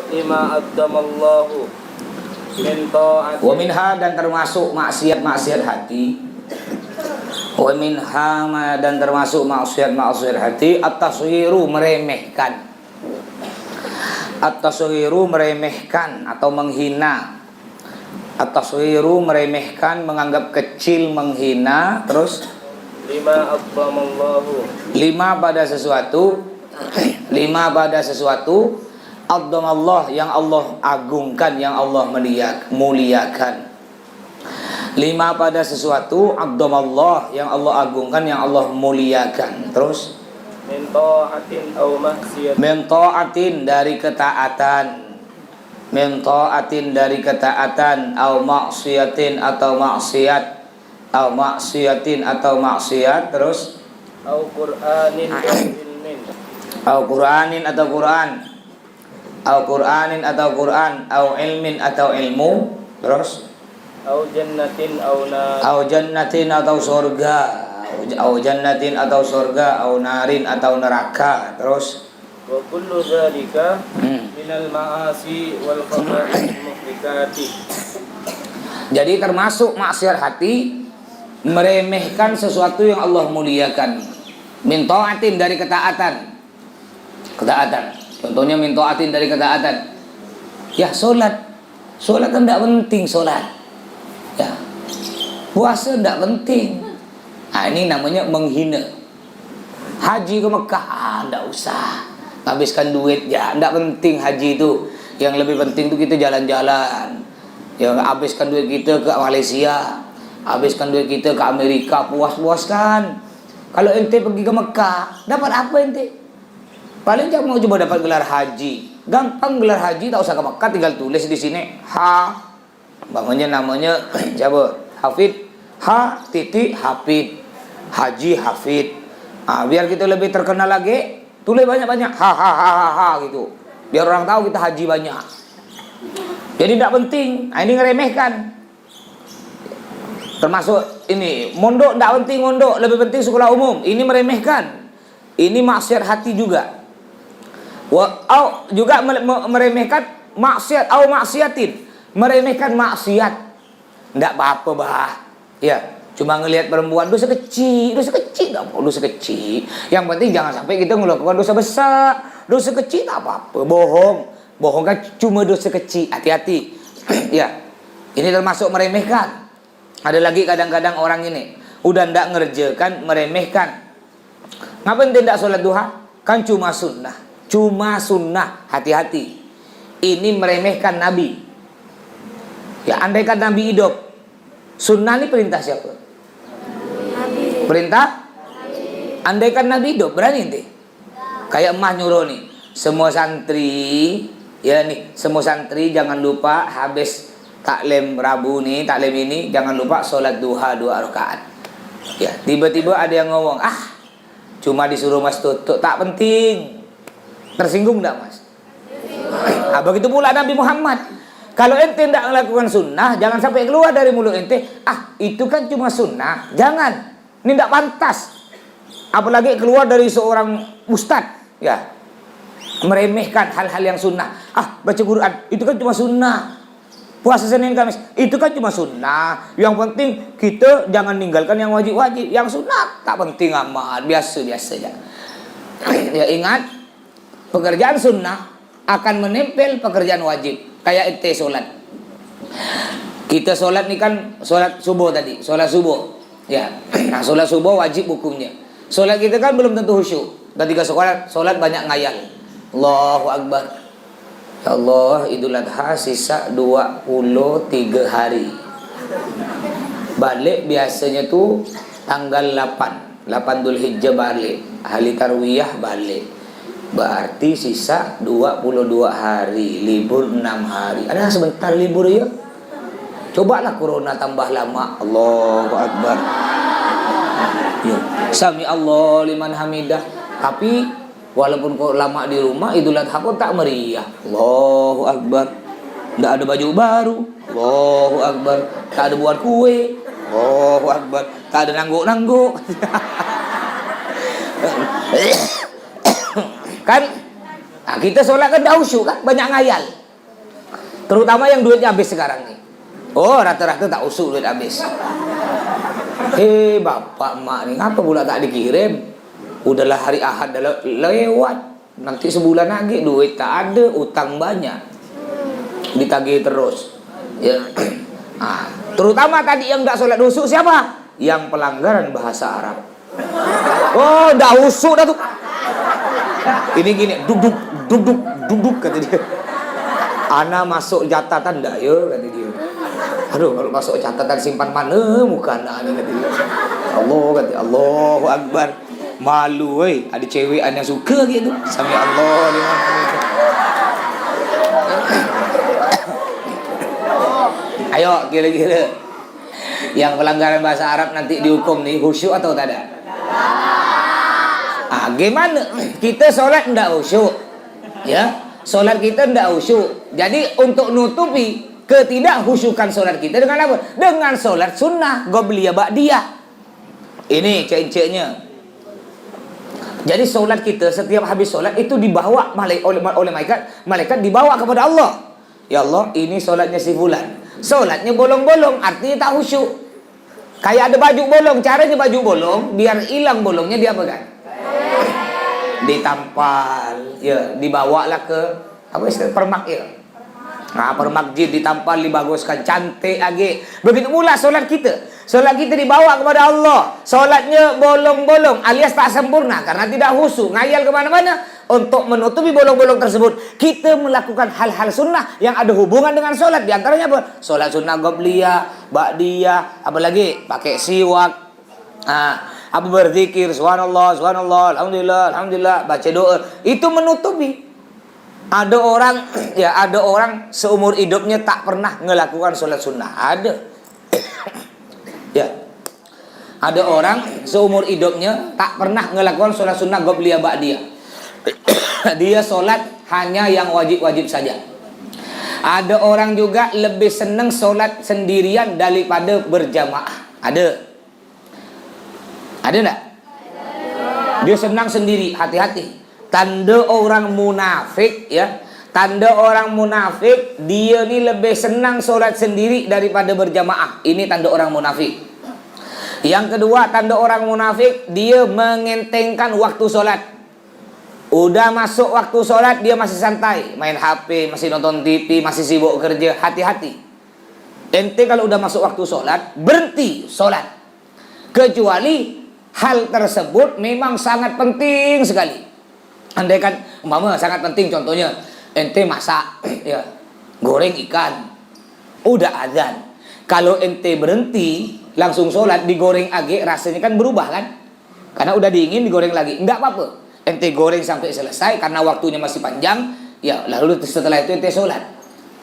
lima addamallahu min ta'ati. Wa minha, dan termasuk maksiat-maksiat hati. Wa minha, dan termasuk maksiat-maksiat hati at-tasghiru, meremehkan. At-tasghiru, meremehkan atau menghina. At-tasghiru, meremehkan, menganggap kecil, menghina. Terus Lima addamallahu, lima pada sesuatu addamallah, yang Allah agungkan, yang Allah muliakan. Lima pada sesuatu addamallah, yang Allah agungkan, yang Allah muliakan. Terus min ta'atin aw maksiatin. min ta'atin, dari ketaatan. Min ta'atin, dari ketaatan. Au maksiatin, atau maksiat. Au maksiatin, atau maksiat. Terus Au Qur'anin aw ilmin. au Qur'anin, atau Qur'an. Au Qur'anin, atau Qur'an. Au ilmin, atau ilmu. Terus Au jannatin aw nar. au jannatin, atau surga. Au jannatin, atau surga. Au narin, atau neraka. Terus Wa kullu dzalika minal ma'asi wal khaba'ithil muhlikati. jadi termasuk maksiat hati meremehkan sesuatu yang Allah muliakan. Min ta'atin, dari ketaatan. Contohnya min ta'atin, dari ketaatan. Ya, sholat kan tidak penting, sholat. Ya, puasa tidak penting. Nah, ini namanya menghina. Haji ke Mekah, tidak usah. Habiskan duit, ya tidak penting haji itu. Yang lebih penting itu kita jalan-jalan. Yang habiskan duit kita ke Malaysia, habiskan duit kita ke Amerika, puas-puaskan. Kalau ente pergi ke Mekah, dapat apa ente? Paling jangan mau coba dapat gelar haji. Gampang gelar haji, tak usah ke Mekah, tinggal tulis di sini bangunnya namanya siapa? Hafid. Hafid. Haji Hafid. Biar kita lebih terkenal lagi, tulis banyak-banyak gitu. Biar orang tahu kita haji banyak. Jadi tidak penting. Ini ngeremehkan. Termasuk ini, mondok tidak penting, mondok lebih penting sekolah umum. Ini meremehkan. Ini maksiat hati juga. Juga meremehkan maksiat au maksiatin. Meremehkan maksiat. Tidak apa-apa, bah. Ya, cuma ngelihat perempuan dosa kecil, dosa kecil. Yang penting jangan sampai kita melakukan dosa besar. Dosa kecil tak apa-apa, bohong kan cuma dosa kecil, hati-hati. Ya, ini termasuk meremehkan. Ada lagi kadang-kadang orang ini udah ndak ngerjakan, meremehkan. Ngapain tidak sholat duha? Kan cuma sunnah, hati-hati. Ini meremehkan Nabi. Ya, andaikan Nabi hidup, sunnah ini perintah siapa? Nabi. Perintah? Andaikan Nabi hidup, berani ente? Kayak emak nyuruh nih, semua santri, ya nih, semua santri jangan lupa habis taklim Rabu nih, taklim ini jangan lupa sholat duha 2 rakaat. Ya, tiba-tiba ada yang ngomong, cuma disuruh mas tutup, tak penting. Tersinggung enggak mas? Begitu pula Nabi Muhammad. Kalau ente tidak melakukan sunnah, jangan sampai keluar dari mulut ente, itu kan cuma sunnah. Jangan, ini tidak pantas. Apalagi keluar dari seorang ustadz, ya, meremehkan hal-hal yang sunnah. Baca Quran, itu kan cuma sunnah. Puasa Senin Kamis, itu kan cuma sunnah. Yang penting kita jangan ninggalkan yang wajib-wajib. Yang sunnah tak penting amat, biasa-biasa aja. Ya, ingat, pekerjaan sunnah akan menempel pekerjaan wajib. Kayak ente sholat. Kita sholat nih kan, sholat subuh tadi, sholat subuh. Ya, nah sholat subuh wajib hukumnya. Sholat kita kan belum tentu khusyuk. Ketika sholat banyak ngayal. Allahu Akbar. Ya Allah, Idul Adha sisa 23 hari. Balik biasanya tuh tanggal 8 Dhul Hijjah balik. Hari Tarwiyah balik. Berarti sisa 22 hari. Libur 6 hari. Ada sebentar libur ya. Cobalah corona tambah lama. Allahu Akbar. Ya. Sami Allah liman hamidah. Tapi walaupun kau lama di rumah, Idul Adha kau tak meriah. Allahu Akbar. Tidak ada baju baru. Allahu Akbar. Tak ada buat kue. Allahu Akbar. Tak ada nangguk-nangguk. Kan Nah, kita sholat kan dah khusyuk kan, banyak ngayal. Terutama yang duitnya habis sekarang nih. Oh, rata-rata tak khusyuk duit habis. Bapak mak nih, ngapa pula tak dikirim? Udahlah hari Ahad dah lewat. Nanti sebulan lagi duit tak ada, utang banyak. Ditagih terus. Ya. Nah, terutama tadi yang tak sholat khusyuk siapa? Yang pelanggaran bahasa Arab. Oh, dah khusyuk dah tuh. Ini gini, duduk kata dia. Ana masuk catatan dah ya kata dia. Aduh, kalau masuk catatan simpan mana muka anak ni kata dia. Allah kata, Allahu Akbar. Malu weh, ada cewek yang suka gitu. Sami Allah dia. Ayo kira-kira yang pelanggaran bahasa Arab nanti dihukum nih khusyuk atau tak ada? Gimana? Kita solat ndak khusyuk, ya? Solat kita ndak khusyuk. Jadi untuk nutupi ketidakhusyukan solat kita dengan apa? Dengan solat sunnah, qobliyah, ba'diyah. Ini cek-ceknya. Jadi solat kita setiap habis solat itu dibawa oleh malaikat dibawa kepada Allah. Ya Allah, ini solatnya si fulan. Solatnya bolong-bolong, artinya tak khusyuk. Kayak ada baju bolong, caranya baju bolong biar hilang bolongnya dia apa kan? Ditampal, ya, dibawalah ke apa istilah permak ya. Nah, permak jid ditampal, dibaguskan, cantik lagi. Begitu pula solat kita. Solat kita dibawa kepada Allah. Solatnya bolong-bolong alias tak sempurna karena tidak khusyuk, ngayal kemana-mana. Untuk menutupi bolong-bolong tersebut, kita melakukan hal-hal sunnah yang ada hubungan dengan solat. Di antaranya apa? Solat sunnah qobliyah, ba'diyah, apalagi pakai siwak. Apa berzikir, subhanallah, subhanallah, alhamdulillah, alhamdulillah, baca doa. Itu menutupi. Ada orang seumur hidupnya tak pernah melakukan sholat sunnah. Ada. Ya. Ada orang seumur hidupnya tak pernah melakukan sholat sunnah qobliyah ba'diyah. Dia sholat hanya yang wajib-wajib saja. Ada orang juga lebih senang sholat sendirian daripada berjamaah. Ada. Ada enggak? Dia senang sendiri, hati-hati. Tanda orang munafik ya. Tanda orang munafik, dia ni lebih senang solat sendiri daripada berjamaah. Ini tanda orang munafik. Yang kedua, tanda orang munafik, dia mengentengkan waktu solat. Udah masuk waktu solat, dia masih santai, main HP, masih nonton TV, masih sibuk kerja. Hati-hati. Ente kalau udah masuk waktu solat, berhenti solat. Kecuali hal tersebut memang sangat penting sekali. Andai kan umpama sangat penting, contohnya ente masak ya, goreng ikan, udah azan. Kalau ente berhenti langsung sholat, digoreng lagi, rasanya kan berubah kan? Karena udah dingin digoreng lagi, enggak apa-apa. Ente goreng sampai selesai karena waktunya masih panjang, ya lalu setelah itu ente sholat.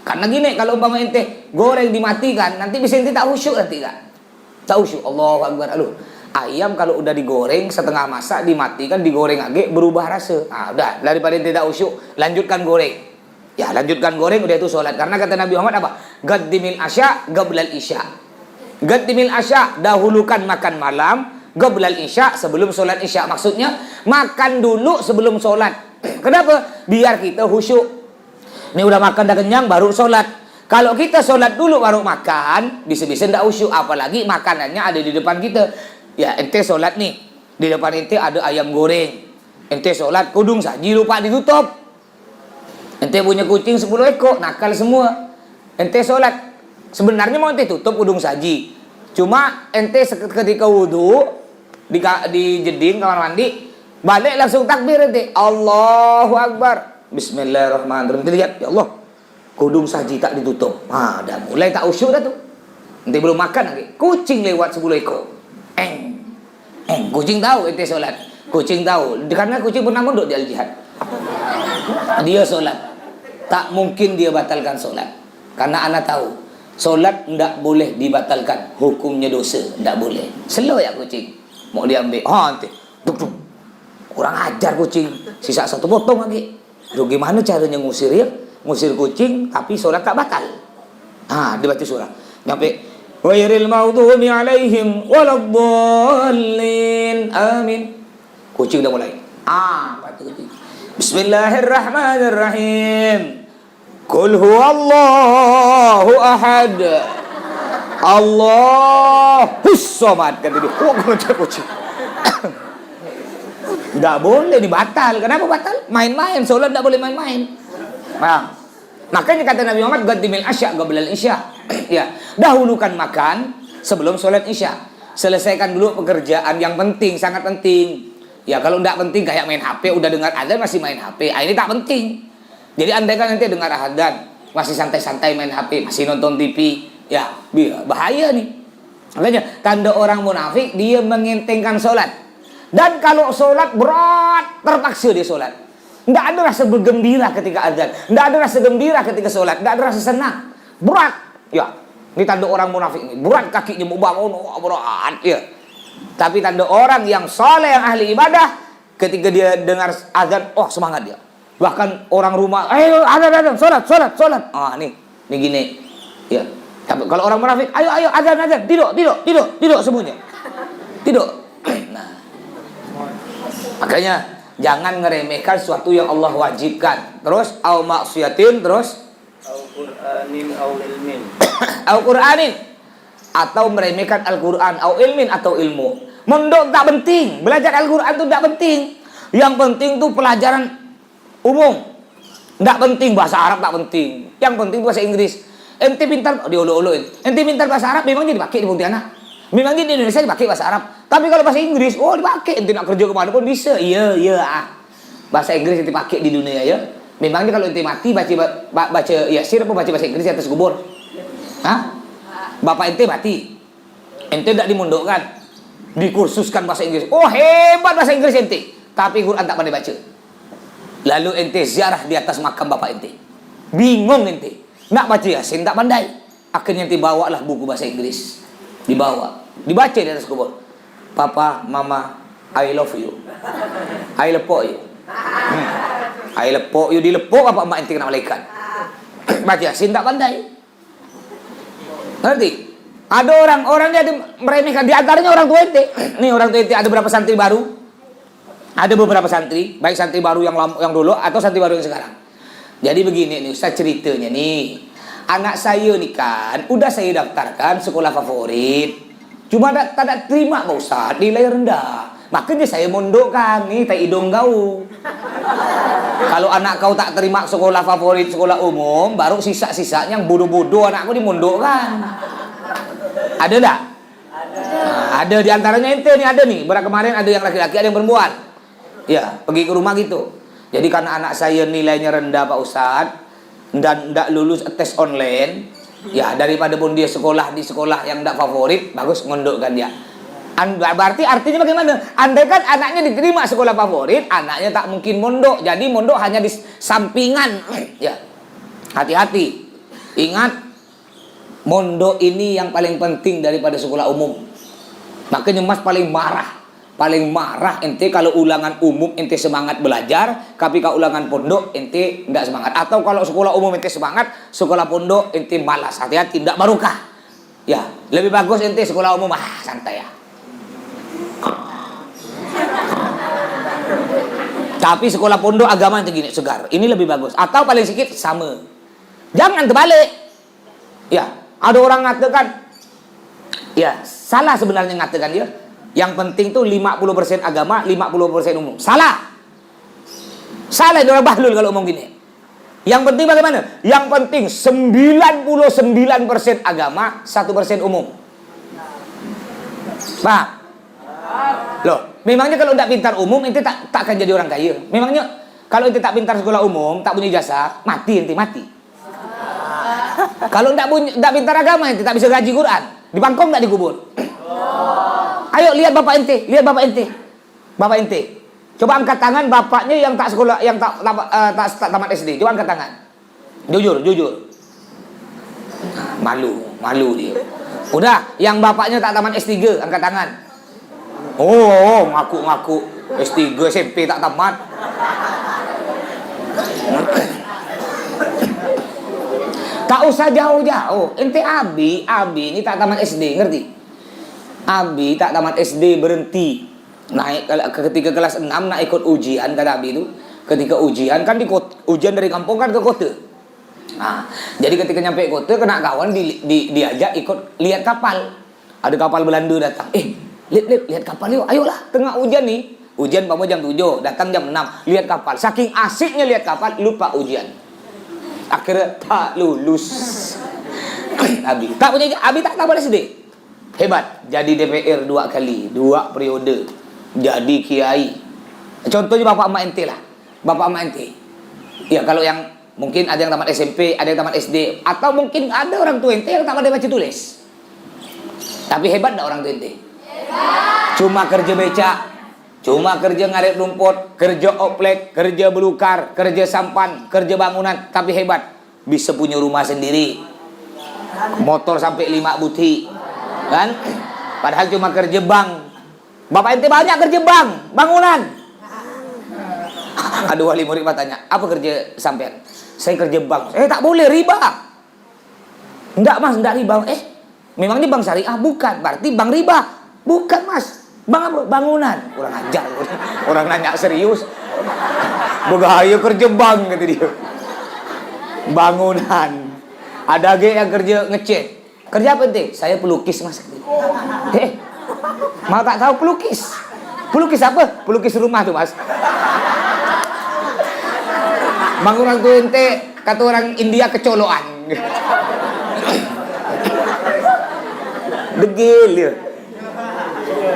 Karena gini, kalau umpama ente goreng dimatikan, nanti bisa ente tak khusyuk nanti kan? Tak khusyuk, Allahu Akbar. Ayam kalau udah digoreng setengah masak, dimatikan, digoreng lagi, berubah rasa. Udah, daripada tidak usyuk, lanjutkan goreng. Ya, lanjutkan goreng, udah itu sholat. Karena kata Nabi Muhammad apa? Qaddimil asya qablal isya. Qaddimil asya, dahulukan makan malam, qablal isya, sebelum sholat isya. Maksudnya, makan dulu sebelum sholat. Kenapa? Biar kita khusyuk. Ini udah makan, dah kenyang, baru sholat. Kalau kita sholat dulu baru makan, bisa-bisa tidak khusyuk. Apalagi makanannya ada di depan kita. Ya, ente sholat nih, di depan ente ada ayam goreng. Ente sholat, kudung saji lupa ditutup. Ente punya kucing 10 ekor, nakal semua. Ente sholat, sebenarnya mau ente tutup kudung saji. Cuma ente ketika wudhu, di jeding kamar mandi, balik langsung takbir ente. Allahu Akbar. Bismillahirrahmanirrahim. Ente lihat, ya Allah, kudung saji tak ditutup. Dah mulai tak usyuk dah tu. Ente belum makan lagi, kucing lewat 10 ekor. Kucing tahu ente solat. Kucing tahu. Karena kucing pernah mondok di Al-Jihad. Dia solat. Tak mungkin dia batalkan solat. Karena anak tahu. Solat tidak boleh dibatalkan. Hukumnya dosa. Tidak boleh. Slow ya kucing. Mau diambil. Ente. Duk. Kurang ajar kucing. Sisa 1 potong lagi. Aduh, gimana caranya ngusir ya? Ngusir kucing tapi solat tak batal. Dia baca surah. Nyampe Ghairil maghdubi alaihim waladdallin. Amin. Kucing udah mulai. Baca kucing. Bismillahirrahmanirrahim. Qul huwallahu ahad. Allahus somad, kata dia. Oh, kucing. Nggak boleh dibatal. Kenapa batal? Main-main. Sholat nggak boleh main-main. Nah, makanya kata Nabi Muhammad, qaddimil asya qablal isya. Ya, dahulukan makan sebelum sholat isya. Selesaikan dulu pekerjaan yang penting, sangat penting. Ya, kalau nggak penting kayak main HP, udah dengar adzan masih main HP. Ini tak penting. Jadi andai kan nanti dengar adzan masih santai-santai main HP, masih nonton TV, ya bahaya nih. Makanya tanda orang munafik, dia mengentengkan sholat. Dan kalau sholat berat, terpaksa dia sholat. Nggak ada rasa bergembira ketika adzan, nggak ada rasa gembira ketika sholat, nggak ada rasa senang, berat. Ya, ini tanda orang munafik ini. Berat kakinya mau bangun, berat. Ya. Tapi tanda orang yang soleh, yang ahli ibadah, ketika dia dengar adzan, oh semangat dia. Bahkan orang rumah, ayo adzan, sholat. Nih gini. Ya. Tapi kalau orang munafik, ayo adzan, tidur semuanya. Tidur. Nah, makanya jangan ngeremehkan sesuatu yang Allah wajibkan. Terus au maksiatin, terus au Qur'anin au ilmin. Au Qur'anin, atau meremehkan Al-Qur'an, au ilmin, atau ilmu. Mondok tak penting, belajar Al-Qur'an itu tak penting. Yang penting tuh pelajaran umum. Nggak penting bahasa Arab, tak penting. Yang penting bahasa Inggris. Ente pintar, diolo-oloin. Ente pintar bahasa Arab, memang dia dipakai di Pontianak. Memang di Indonesia dipakai bahasa Arab. Tapi kalau bahasa Inggris, oh dipakai. Ente nak kerja kemana pun bisa. Iya. Bahasa Inggris ente pakai di dunia ya. Memangnya kalau ente mati baca Yasin apa baca bahasa Inggris atas kubur? Hah? Bapak ente mati. Ente tidak dimundukkan. Dikursuskan bahasa Inggris. Oh hebat bahasa Inggris ente. Tapi Quran tak pandai baca. Lalu ente ziarah di atas makam bapak ente. Bingung ente. Nak baca Yasin tak pandai. Akhirnya ente bawalah buku bahasa Inggris. Dibawa. Dibaca di atas kubur. Papa, Mama, I love you. I lepok you. I lepok you, dilepok apa mak ente kena malaikat. Baca Yasin tak pandai. Ngerti? Ada orang-orang dia meremehkan, di antaranya orang tua ente. Nih orang tua ente ada berapa santri baru? Ada beberapa santri, baik santri baru yang dulu atau santri baru yang sekarang. Jadi begini nih Ustaz ceritanya nih. Anak saya nih kan, udah saya daftarkan sekolah favorit. Cuma tak terima Pak Ustaz, nilai rendah. Makanya saya mondokkan nih, tak hidung kau. Kalau anak kau tak terima sekolah favorit, sekolah umum, baru sisa-sisanya yang bodoh-bodoh anakku dimondokkan. Ada tak? Ada di antaranya ente nih, ada nih. Kemarin ada yang laki-laki, ada yang perempuan. Ya, pergi ke rumah gitu. Jadi karena anak saya nilainya rendah Pak Ustadz dan tidak lulus tes online, ya daripada pun dia sekolah di sekolah yang tidak favorit, bagus ngondokkan dia. Berarti artinya bagaimana? Andai kan anaknya diterima sekolah favorit, anaknya tak mungkin mondok. Jadi mondok hanya di sampingan. Ya, hati-hati. Ingat, mondok ini yang paling penting daripada sekolah umum. Makanya Mas paling marah ente kalau ulangan umum ente semangat belajar, tapi kalau ulangan pondok ente tidak semangat. Atau kalau sekolah umum ente semangat, sekolah pondok ente malas. Hati-hati, tidak barokah. Ya, lebih bagus ente sekolah umum santai ya. Tapi sekolah pondok agama ente gini segar, ini lebih bagus. Atau paling sedikit sama. Jangan terbalik. Ya, ada orang ngatakan, ya salah sebenarnya ngatakan dia. Yang penting tuh 50% agama, 50% umum. Salah. Salah itu orang bahlul kalau ngomong gini. Yang penting bagaimana? Yang penting 99% agama, 1% umum. Paham? Loh, memangnya kalau tidak pintar umum, ente tak akan jadi orang kaya. Memangnya kalau ente tak pintar sekolah umum, tak punya jasa, mati ente mati. Kalau tidak pintar agama, ente tak bisa gaji Quran. Di Bangkok tidak dikubur. Ayo lihat bapak ente, bapak ente. Coba angkat tangan bapaknya yang tak sekolah, yang tak tamat SD. Coba angkat tangan. Jujur. Malu dia. Udah, yang bapaknya tak tamat S3, angkat tangan. Oh, ngaku S3, SMP tak tamat. Tak usah jauh-jauh. Ente Abi ini tak tamat SD, ngerti? Abi tak tamat SD berhenti. Naik ketika kelas 6 nak ikut ujian kata Abi itu. ketika ujian kan ujian dari kampung kan ke kota. Nah, jadi ketika nyampe kota kena kawan diajak ikut lihat kapal. Ada kapal Belanda datang. Lihat kapal yuk. Ayolah, tengah hujan nih. Ujian pamu jam 7, datang jam 6. Lihat kapal. Saking asiknya lihat kapal, lupa ujian. Akhirnya tak lulus. Abi tak tamat SD. Hebat. Jadi DPR 2 kali, 2 periode. Jadi kiai. Contohnya bapak emak ente lah. Bapak emak ente. Ya kalau yang mungkin ada yang tamat SMP, ada yang tamat SD, atau mungkin ada orang tua ente yang tamat baca tulis. Tapi hebat enggak orang tua ente? Hebat. Cuma kerja becak, cuma kerja ngarit rumput, kerja oplek, kerja belukar, kerja sampan, kerja bangunan, tapi hebat. Bisa punya rumah sendiri. Motor sampai 5 buti. Kan? Padahal cuma kerja bank. Bapak ente banyak kerja bank, bangunan. Ada wali murid tanya, apa kerja sampean? Saya kerja bank. Tak boleh riba. Enggak mas, enggak riba. Memang ini bank syariah? Bukan. Berarti bank riba? Bukan mas. Bank apa? Bangunan. Kurang ajar. Orang nanya serius. Begaya kerja bank kata dia. Bangunan. Ada lagi yang kerja ngecat. Kerja apa ente? Saya pelukis mas. Mau tak tahu pelukis? Pelukis apa? Pelukis rumah tuh mas. Bangunan tuh ente kata orang India kecoloan. Degil ya.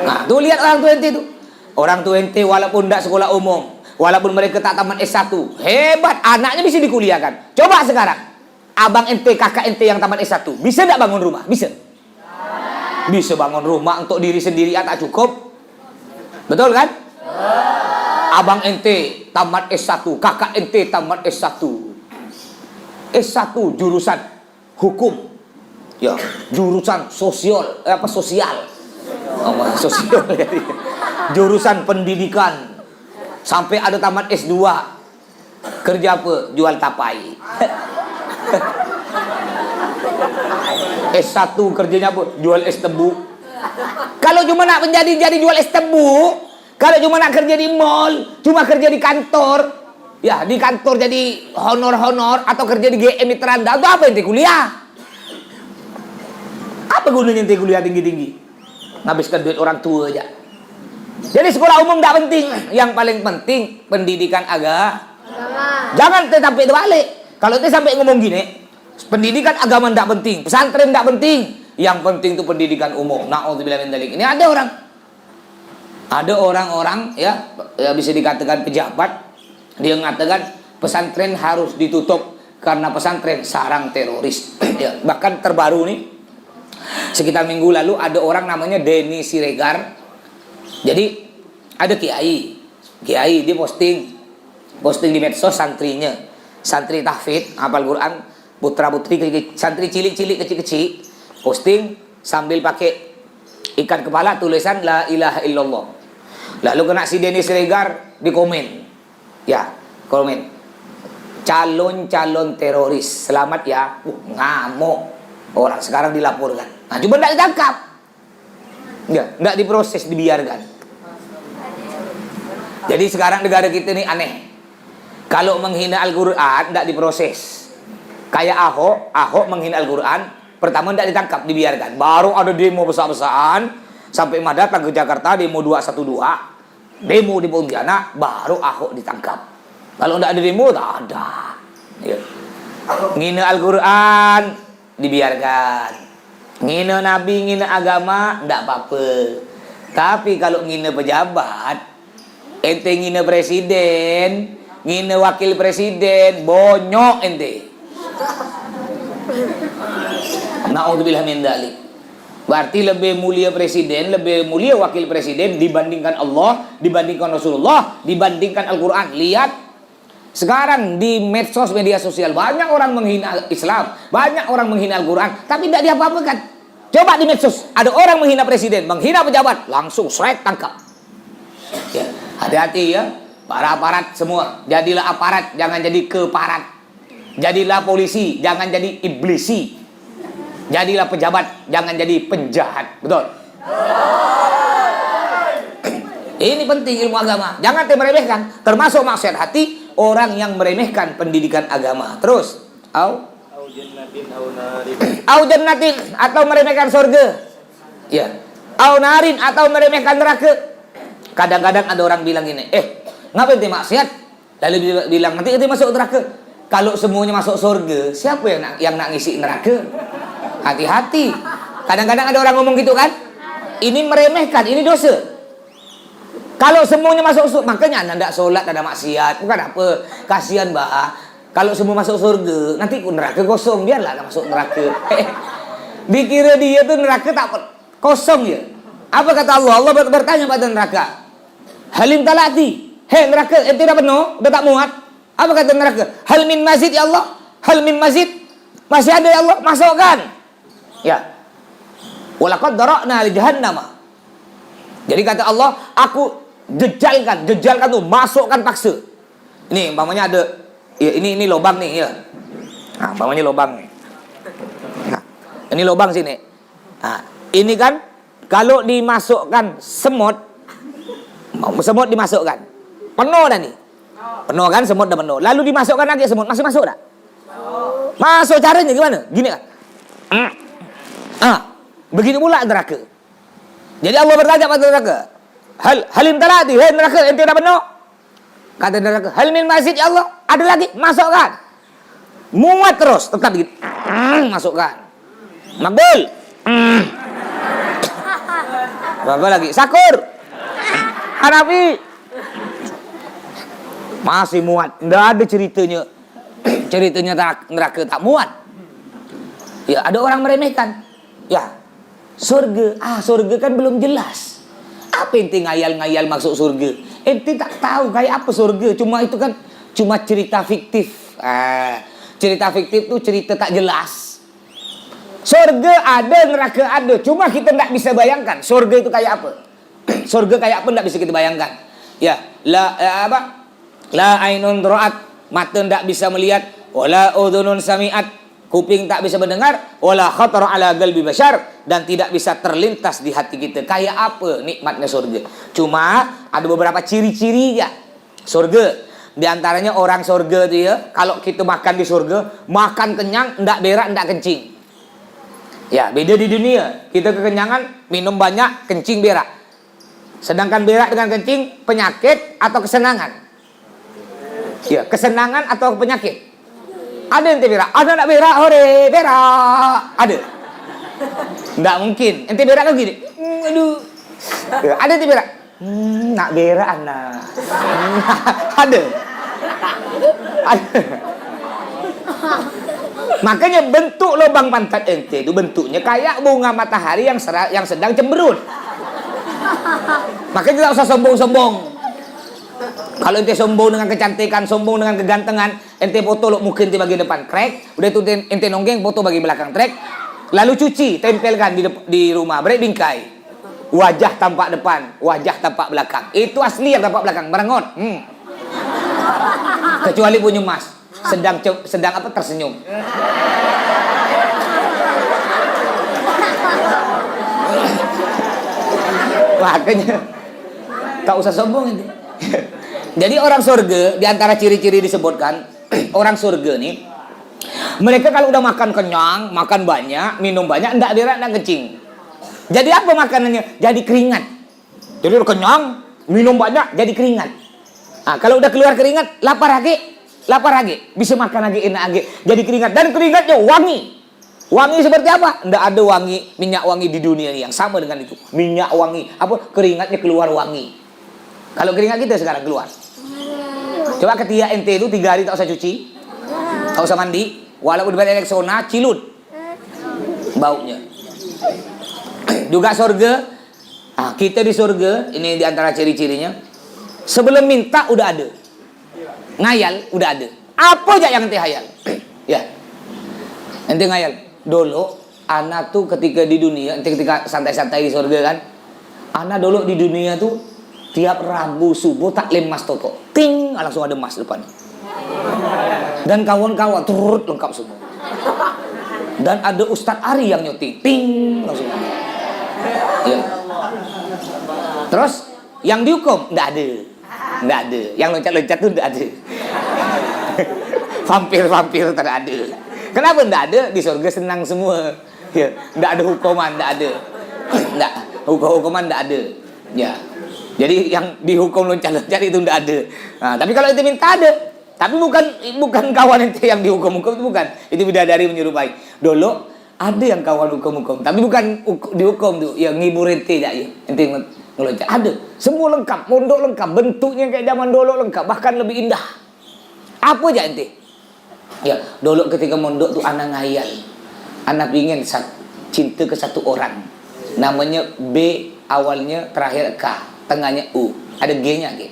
Nah, tuh lihat orang tua ente tuh. Orang tua ente walaupun tidak sekolah umum, walaupun mereka tak tamat S1, hebat, anaknya bisa dikuliahkan. Coba sekarang, abang ente, kakak ente yang tamat S1, bisa tidak bangun rumah? Bisa. Bisa bangun rumah untuk diri sendiri tak cukup. Betul kan? Abang ente tamat S1, kakak ente tamat S1. S1 jurusan hukum. Ya, jurusan sosial. Sosial ya. Jurusan pendidikan. Sampai ada tamat S2. Kerja apa? Jual tapai. S1 kerjanya apa? Jual es tebu. Kalau cuma nak jadi jual es tebu, kalau cuma nak kerja di mall, cuma kerja di kantor, ya di kantor jadi honor-honor atau kerja di GM di Teranda, itu apa ente kuliah? Apa gunanya ente kuliah tinggi-tinggi? Ngabiskan duit orang tua aja. Jadi sekolah umum tidak penting, yang paling penting pendidikan agama. Jangan sampai terbalik. Kalau ente sampai ngomong gini, pendidikan agama tidak penting, pesantren tidak penting. Yang penting itu pendidikan umum. Na'udzubillah min dzalik. Ini ada orang-orang ya bisa dikatakan pejabat, dia mengatakan pesantren harus ditutup karena pesantren sarang teroris. Ya, bahkan terbaru nih, sekitar minggu lalu ada orang namanya Denny Siregar. Jadi ada kiai dia posting di medsos santrinya, santri tahfidz hafal Quran, putra putri santri cilik-cilik kecil-kecil, posting sambil pakai ikat kepala tulisan la ilaha illallah. Lalu kena si Denny Siregar di komen. Ya, komen. Calon-calon teroris, selamat ya. Ngamuk. Orang sekarang dilaporkan. Nah, cuma tidak ditangkap. Ya, tidak diproses, dibiarkan. Jadi sekarang negara kita ini aneh. Kalau menghina Al-Quran tidak diproses. Kayak Ahok menghina Al-Quran, pertama tidak ditangkap, dibiarkan. Baru ada demo besar-besaran. Sampai mah datang ke Jakarta demo 212, demo di Pontianak, baru Ahok ditangkap. Kalau tidak ada demo, tak ada. Ya. Ngina Al-Quran dibiarkan. Ngina Nabi, ngina agama, tidak apa-apa. Tapi kalau ngina pejabat, ente ngina presiden, ngina wakil presiden, bonyok ente. Na'udzubillah min dzalik. Berarti lebih mulia presiden, lebih mulia wakil presiden dibandingkan Allah, dibandingkan Rasulullah, dibandingkan Al-Quran. Lihat sekarang di medsos, media sosial, banyak orang menghina Islam, banyak orang menghina Al-Quran, tapi tidak diapa-apakan. Coba di medsos, ada orang menghina presiden, menghina pejabat, langsung seret tangkap. Ya, hati-hati ya, para aparat semua. Jadilah aparat, jangan jadi keparat. Jadilah polisi, jangan jadi iblisi. Jadilah pejabat, jangan jadi penjahat. Betul? Ini penting ilmu agama. Jangan meremehkan. Termasuk maksiat hati, orang yang meremehkan pendidikan agama. Terus, au jannatin au narin. Au jannatin, atau meremehkan surga. Ya. Au narin, atau meremehkan neraka. Kadang-kadang ada orang bilang gini, ngapain ente maksiat? Lalu dia bilang, nanti ente masuk neraka. Kalau semuanya masuk surga, siapa yang nak ngisi neraka? Hati-hati. Kadang-kadang ada orang ngomong gitu kan? Ini meremehkan, ini dosa. Kalau semuanya masuk surga, makanya anda tidak sholat, ada maksiat. Bukan apa, kasihan bah. Kalau semua masuk surga, nanti neraka kosong, biarlah masuk neraka. Dikira dia tuh neraka tak kosong ya. Apa kata Allah? Allah bertanya pada neraka, halim talati, hei neraka, ente dah penuh, dah tak muat. Apa kata neraka? Hal min mazid ya Allah, hal min mazid, masih ada ya Allah, masukkan. Ya. Walaqad dara'na li jahannam. Jadi kata Allah, aku jejalkan tuh, masukkan paksa. Ini umpamanya ada, ya ini lubang nih ya. Nah, umpamanya lubang nih. Nah, ini lubang sini. Nah, ini kan kalau dimasukkan semut dimasukkan, penuh dah nih. Penuh kan, semut dah penuh. Lalu dimasukkan lagi semut, masih masuk tak? Masuk, caranya gimana? Gini kan? Begitu pula neraka. Jadi Allah bertanya pada neraka, halim talati, hei neraka, ente dah penuh? Kata neraka, hal min mazid ya Allah, ada lagi, masukkan. Muat terus, tetap gitu. Masukkan. Makbul. Apa lagi? Sakur. Hanafi. Masih muat. Tidak ada ceritanya. Ceritanya neraka tak muat. Ya, ada orang meremehkan. Ya, surga. Surga kan belum jelas. Apa ente ngayal-ngayal masuk surga? Ente tak tahu kayak apa surga. Cuma itu kan cuma cerita fiktif. Cerita fiktif itu cerita tak jelas. Surga ada, neraka ada. Cuma kita tak bisa bayangkan surga itu kayak apa. Surga kayak apa tak bisa kita bayangkan. Ya, la ainun ra'at, mata tak bisa melihat, wala udhunun sami'at, kuping tak bisa mendengar, wala khatara ala qalbi bashar, dan tidak bisa terlintas di hati kita. Kayak apa nikmatnya surga? Cuma ada beberapa ciri-ciri ya surga. Di antaranya orang surga itu ya, kalau kita makan di surga, makan kenyang, ndak berak, ndak kencing. Ya, beda di dunia. Kita kekenyangan, minum banyak, kencing berak. Sedangkan berak dengan kencing, penyakit atau kesenangan? Ya, kesenangan atau penyakit? Ada ente berak? Ada nak berak? Hore, berak. Ada? Nggak mungkin. Ente berak kan gini. Aduh. Ya, ada ente berak? Nak berak anak. Ada? Ada. Makanya bentuk lubang pantat ente itu bentuknya kayak bunga matahari yang sedang cemberut. Makanya tidak usah sombong-sombong. Kalau ente sombong dengan kecantikan, sombong dengan kegantengan, ente foto lo mungkin di bagian depan krek, udah itu ente nonggeng foto bagian belakang trek, lalu cuci, tempelkan di rumah, break bingkai. Wajah tampak depan, wajah tampak belakang. Itu asli yang tampak belakang, merengot. Kecuali punya mas, sedang apa tersenyum. Makanya tak usah sombong ini. Jadi orang surga, di antara ciri-ciri disebutkan orang surga nih, mereka kalau udah makan kenyang, makan banyak, minum banyak, ndak berak, ndak kencing. Jadi apa makanannya? Jadi keringat. Jadi udah kenyang, minum banyak, jadi keringat. Kalau udah keluar keringat, lapar lagi, bisa makan lagi, enak lagi, jadi keringat, dan keringatnya wangi. Wangi seperti apa? Ndak ada wangi, minyak wangi di dunia ini yang sama dengan itu. Minyak wangi, apa? Keringatnya keluar wangi. Kalau keringat kita sekarang keluar. Coba ketiak ente itu 3 hari tak usah cuci, tak usah mandi, walaupun di Rexona cilut baunya. Juga surga. Kita di surga, ini di antara ciri-cirinya. Sebelum minta udah ada. Ngayal udah ada. Apa aja yang ente hayal? Ya. Ente ngayal. Dulu anak tuh ketika di dunia, ketika santai-santai di surga kan, anak dulu di dunia tuh tiap Rabu subuh tak lemas toto, ting langsung ada emas depan, dan kawan-kawan turut lengkap semua, dan ada Ustadz Ari yang nyuting, ting langsung. Ya. Terus yang dihukum nggak ada, yang loncat-loncat tuh nggak ada. Vampir-vampir tak ada. Kenapa tidak ada? Di surga senang semua. Ya, tidak ada hukuman, tidak ada. Tidak, hukuman tidak ada. Ya. Jadi yang dihukum loncat-loncat itu tidak ada. Nah, tapi kalau ente minta ada. Tapi bukan kawan ente yang dihukum-hukum, itu bukan. Itu bidadari menyerupai. Dulu ada yang kawan hukum-hukum, tapi bukan dihukum tuh, yang ngibur ente aja. Ente ngeloncat. Ada. Semua lengkap, mondok lengkap, bentuknya kayak zaman dulu lengkap, bahkan lebih indah. Apa aja ente? Ya, dulu ketika mondok tuh anak ngayal. Anak ingin cinta ke satu orang. Namanya B, awalnya terakhir K, tengahnya U. Ada G-nya G.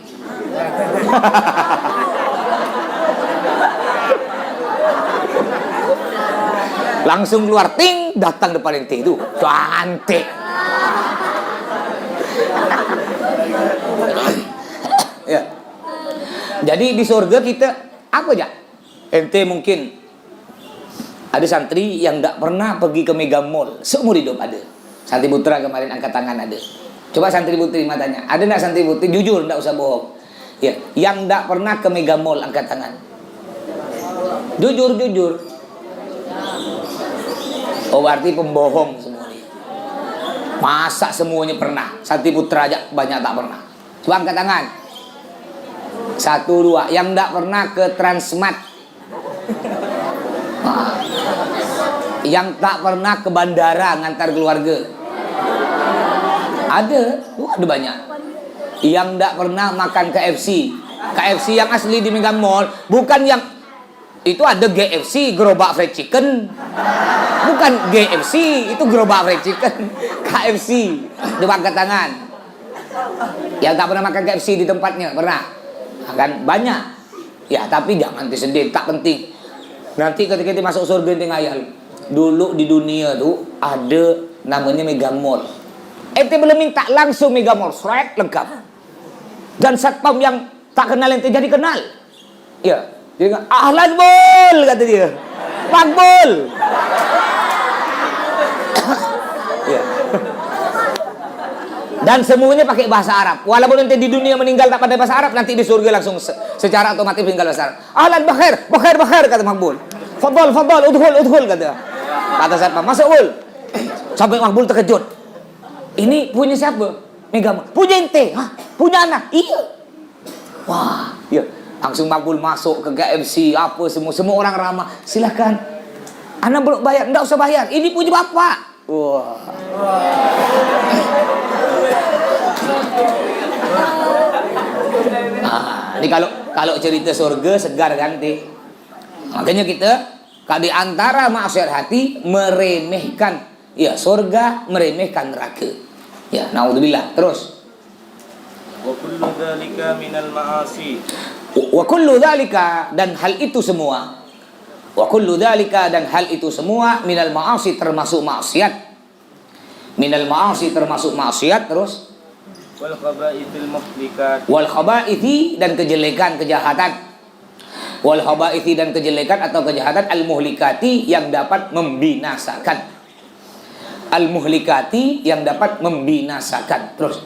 Langsung keluar ting, datang depan ente itu. Cantik. Ya. Jadi di surga kita apa aja? Ente mungkin ada santri yang tidak pernah pergi ke Mega Mall seumur hidup ada. Santri putra kemarin angkat tangan ada. Coba santri putri matanya. Ada enggak santri putri? Jujur, tidak usah bohong. Ya, yang tidak pernah ke Mega Mall angkat tangan. Jujur. Oh, berarti pembohong semuanya. Masa semuanya pernah? Santri putra aja banyak tak pernah. Coba angkat tangan. 1, 2. Yang tidak pernah ke Transmart. Yang tak pernah ke bandara ngantar keluarga. Ada banyak. Yang tidak pernah makan KFC. KFC yang asli di Mega Mall, bukan yang itu ada GFC, gerobak fried chicken. Bukan GFC, itu gerobak fried chicken. KFC, coba angkat tangan. Yang tak pernah makan KFC di tempatnya, pernah? Kan banyak. Ya, tapi jangan sedih, tak penting. Nanti ketika kita masuk surga ente ngayal. Dulu di dunia tuh ada namanya Mega Mall. Ente belum minta langsung Mega Mall, srek lengkap. Dan satpam yang tak kenal ente jadi kenal. Ya, dia kata, ahlan bol, kata dia. Pak bol. Ya. Dan semuanya pakai bahasa Arab. Walaupun ente di dunia meninggal tak pandai bahasa Arab, nanti di surga langsung secara otomatis meninggal bahasa Arab. Ahlan bakhair, kata Makbul. Fadal, udhul, kata. Kata satpam, masuk bol. Sampai Makbul terkejut. Ini punya siapa? Mega Mall. Punya ente? Hah? Punya anak? Iya. Wah, ya. Langsung Makbul masuk ke KFC, apa semua orang ramah. Silakan. Anak belum bayar, enggak usah bayar. Ini punya bapak. Wah. Nah, ini kalau cerita surga segar kan, makanya kita di antara maksiat hati meremehkan ya surga, meremehkan neraka. Ya, naudzubillah. Terus. Wa kullu dzalika minal ma'asi. Wa kullu dzalika, dan hal itu semua. Wa kullu dzalika, dan hal itu semua minal ma'asi, termasuk maksiat. Minal ma'asi, termasuk maksiat. Terus. Wal khaba'ithil muhlikat. Wal khaba'ithi, dan kejelekan, kejahatan. Wal khaba'ithi, dan kejelekan atau kejahatan al muhlikati, yang dapat membinasakan. Al muhlikati, yang dapat membinasakan. Terus.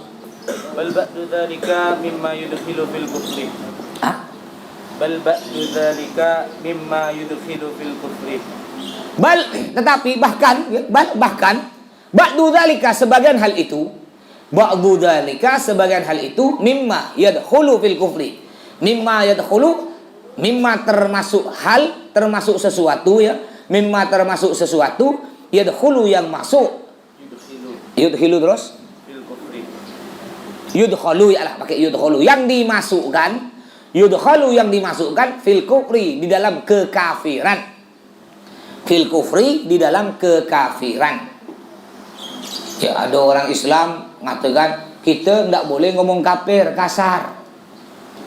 Bal ba'du dzalika mimma yudkhilu fil kufri. Bal ba'du dzalika mimma yudkhilu fil kufri. Tetapi bahkan ba'du dzalika, sebagian hal itu, ba'du dzalika, sebagian hal itu, mimma yadkhulu fil kufri. Mimma yadkhulu, mimma termasuk hal, termasuk sesuatu ya. Mimma termasuk sesuatu, yadkhulu yang masuk. Yudkhilu terus. Fil kufri. Yudkhalu ya lah, pakai yudkhalu, yang dimasukkan. Yudkhalu, yang dimasukkan fil kufri, di dalam kekafiran. Fil kufri, di dalam kekafiran. Ya, ada orang Islam mengatakan kita tidak boleh ngomong kafir, kasar.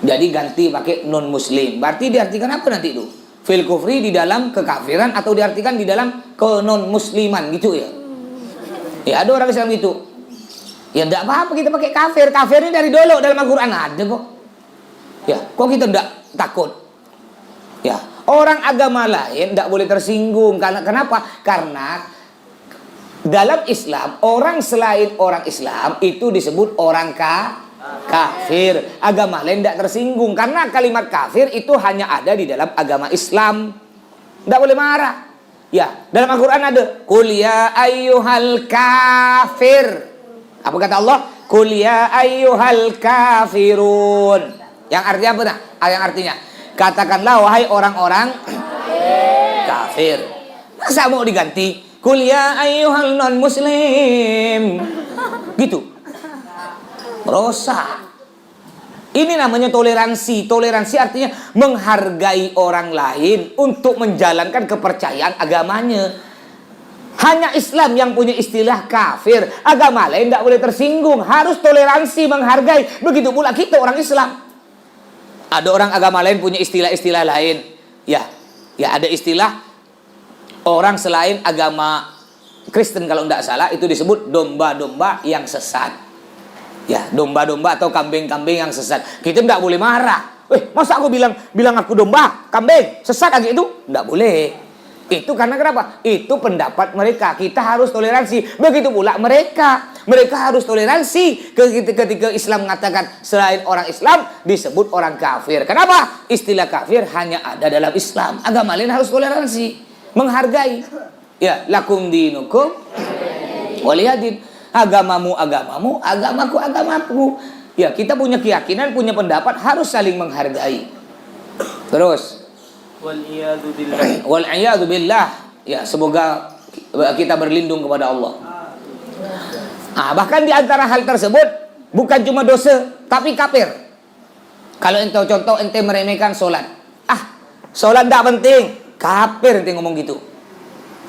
Jadi ganti pakai non muslim. Berarti diartikan apa nanti itu? Fil kufri, di dalam kekafiran, atau diartikan di dalam ke non musliman gitu ya. Ya, ada orang Islam gitu. Ya tidak apa-apa kita pakai kafir. Kafir ini dari dulu dalam Al-Quran ada kok. Ya, kok kita tidak takut? Ya, orang agama lain tidak boleh tersinggung. Kenapa? Karena dalam Islam, orang selain orang Islam itu disebut orang kafir. Agama lain tidak tersinggung. Karena kalimat kafir itu hanya ada di dalam agama Islam. Tidak boleh marah. Ya, dalam Al-Quran ada Qul ya ayyuhal kafir. Apa kata Allah? Qul ya ayyuhal kafirun. Yang artinya apa? Nah, yang artinya katakanlah wahai orang-orang kafir. Masa mau diganti? Qul ya ayyuhal non muslim. Gitu. Merusak. Ini namanya toleransi. Toleransi artinya menghargai orang lain untuk menjalankan kepercayaan agamanya. Hanya Islam yang punya istilah kafir. Agama lain tidak boleh tersinggung. Harus toleransi, menghargai. Begitu pula kita orang Islam. Ada orang agama lain punya istilah-istilah lain. Ya ada istilah orang selain agama Kristen kalau tidak salah itu disebut domba-domba yang sesat. Ya, domba-domba atau kambing-kambing yang sesat. Kita tidak boleh marah. Masa aku bilang aku domba, kambing, sesat lagi itu? Tidak boleh. Itu karena kenapa? Itu pendapat mereka. Kita harus toleransi. Begitu pula mereka. Mereka harus toleransi. Ketika Islam mengatakan selain orang Islam disebut orang kafir. Kenapa? Istilah kafir hanya ada dalam Islam. Agama lain harus toleransi, menghargai. Ya, lakum dinukum waliyadin. Agamamu, agamaku, agamaku. Ya, kita punya keyakinan, punya pendapat, harus saling menghargai. Terus. Wal-iyadu billah. Ya, semoga kita berlindung kepada Allah. Bahkan di antara hal tersebut, bukan cuma dosa, tapi kafir. Kalau ente contoh, ente meremehkan sholat. Sholat tidak penting. Kafir ente ngomong gitu.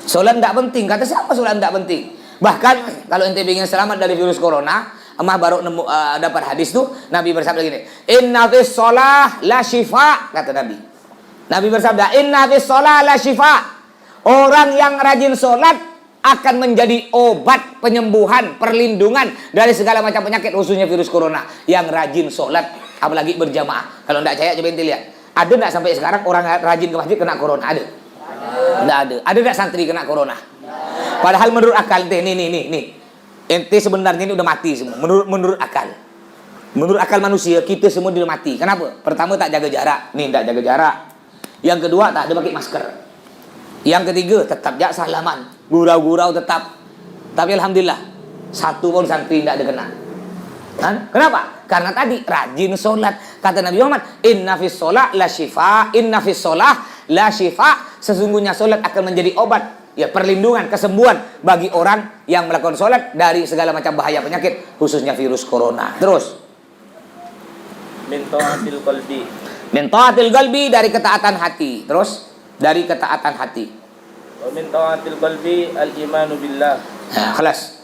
Sholat tidak penting. Kata siapa sholat tidak penting? Bahkan kalau ente ingin selamat dari virus corona, Amah baru dapat hadis tuh, Nabi bersabda gini, inna fis sholah la shifa, kata Nabi. Nabi bersabda, inna fis sholah la shifa. Orang yang rajin sholat akan menjadi obat, penyembuhan, perlindungan dari segala macam penyakit, khususnya virus corona. Yang rajin sholat, apalagi berjamaah. Kalau tidak percaya coba ente lihat. Ada tidak sampai sekarang orang rajin ke masjid kena corona? Ada? Tidak ada. Ada tidak santri kena corona? Padahal menurut akal nih. Ente sebenarnya ini udah mati semua. Menurut akal. Menurut akal manusia kita semua udah mati. Kenapa? Pertama tak jaga jarak. Nih tak jaga jarak. Yang kedua tak ada pakai masker. Yang ketiga tetap jak salaman. Gurau-gurau tetap. Tapi alhamdulillah satu pun santri tidak ada kena. Kenapa? Karena tadi rajin sholat. Kata Nabi Muhammad, inna fis sholat la shifa, inna fis sholat la shifa. Sesungguhnya sholat akan menjadi obat. Ya, perlindungan, kesembuhan bagi orang yang melakukan sholat dari segala macam bahaya penyakit, khususnya virus corona. Terus, min ta'atil qalbi. Min ta'atil qalbi, dari ketaatan hati. Terus, dari ketaatan hati. Wa min ta'atil qalbi al-imanu billah. Kelas.